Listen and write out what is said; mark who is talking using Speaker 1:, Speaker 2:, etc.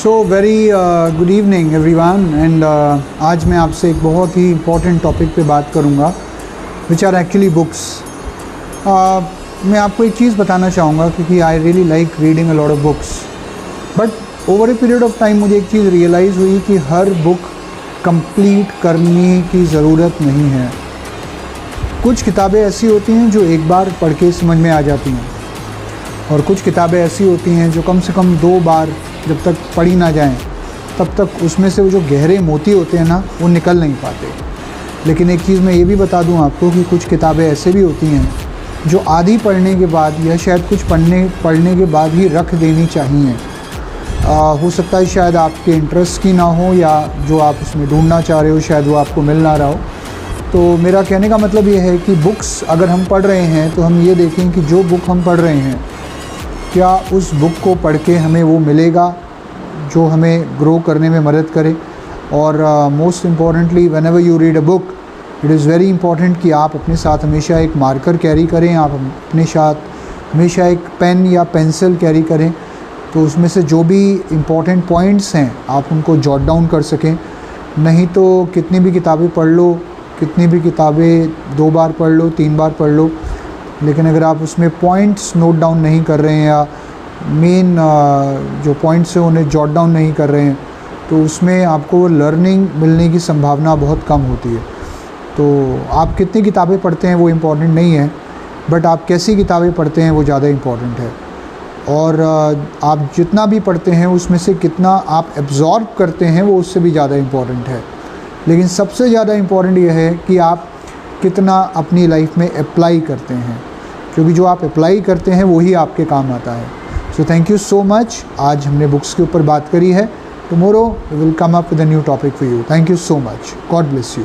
Speaker 1: So very good evening everyone and आज मैं आपसे एक बहुत ही इम्पोर्टेंट टॉपिक पे बात करूँगा विच आर एक्चुअली बुक्स। मैं आपको एक चीज़ बताना चाहूँगा क्योंकि I really like reading a lot of books, but over a period of time मुझे एक चीज़ रियलाइज़ हुई कि हर बुक कंप्लीट करने की ज़रूरत नहीं है। कुछ किताबें ऐसी होती हैं जो एक बार पढ़ के समझ में आ जाती हैं और कुछ किताबें ऐसी होती हैं जो कम से कम 2 बार जब तक पढ़ी ना जाएं तब तक उसमें से वो जो गहरे मोती होते हैं ना वो निकल नहीं पाते। लेकिन एक चीज़ मैं ये भी बता दूं आपको कि कुछ किताबें ऐसे भी होती हैं जो आधी पढ़ने के बाद या शायद कुछ पढ़ने के बाद ही रख देनी चाहिए। हो सकता है शायद आपके इंटरेस्ट की ना हो या जो आप उसमें ढूंढना चाह रहे हो शायद वो आपको मिल ना रहा हो। तो मेरा कहने का मतलब ये है कि बुक्स अगर हम पढ़ रहे हैं तो हम ये देखें कि जो बुक हम पढ़ रहे हैं क्या उस बुक को पढ़ के हमें वो मिलेगा जो हमें ग्रो करने में मदद करे। और most importantly whenever you read a book it is very important कि आप अपने साथ हमेशा एक मार्कर कैरी करें, आप अपने साथ हमेशा एक पेन या पेंसिल कैरी करें तो उसमें से जो भी इम्पॉर्टेंट पॉइंट्स हैं आप उनको जॉट डाउन कर सकें। नहीं तो कितनी भी किताबें पढ़ लो, कितनी भी किताबें 2 बार पढ़ लो, 3 बार पढ़ लो, लेकिन अगर आप उसमें पॉइंट्स नोट डाउन नहीं कर रहे हैं या मेन जो पॉइंट्स हैं उन्हें जॉट डाउन नहीं कर रहे हैं तो उसमें आपको लर्निंग मिलने की संभावना बहुत कम होती है। तो आप कितनी किताबें पढ़ते हैं वो इम्पॉर्टेंट नहीं है, बट आप कैसी किताबें पढ़ते हैं वो ज़्यादा इम्पॉर्टेंट है। और आप जितना भी पढ़ते हैं उसमें से कितना आप एब्ज़ॉर्ब करते हैं वो उससे भी ज़्यादा इम्पॉर्टेंट है। लेकिन सबसे ज़्यादा इम्पॉर्टेंट ये है कि आप कितना अपनी लाइफ में अप्लाई करते हैं, क्योंकि जो आप अप्लाई करते हैं वही आपके काम आता है। So thank you so much. आज हमने बुक्स के ऊपर बात करी है। Tomorrow we will come up with a new topic for you. Thank you so much. God bless you.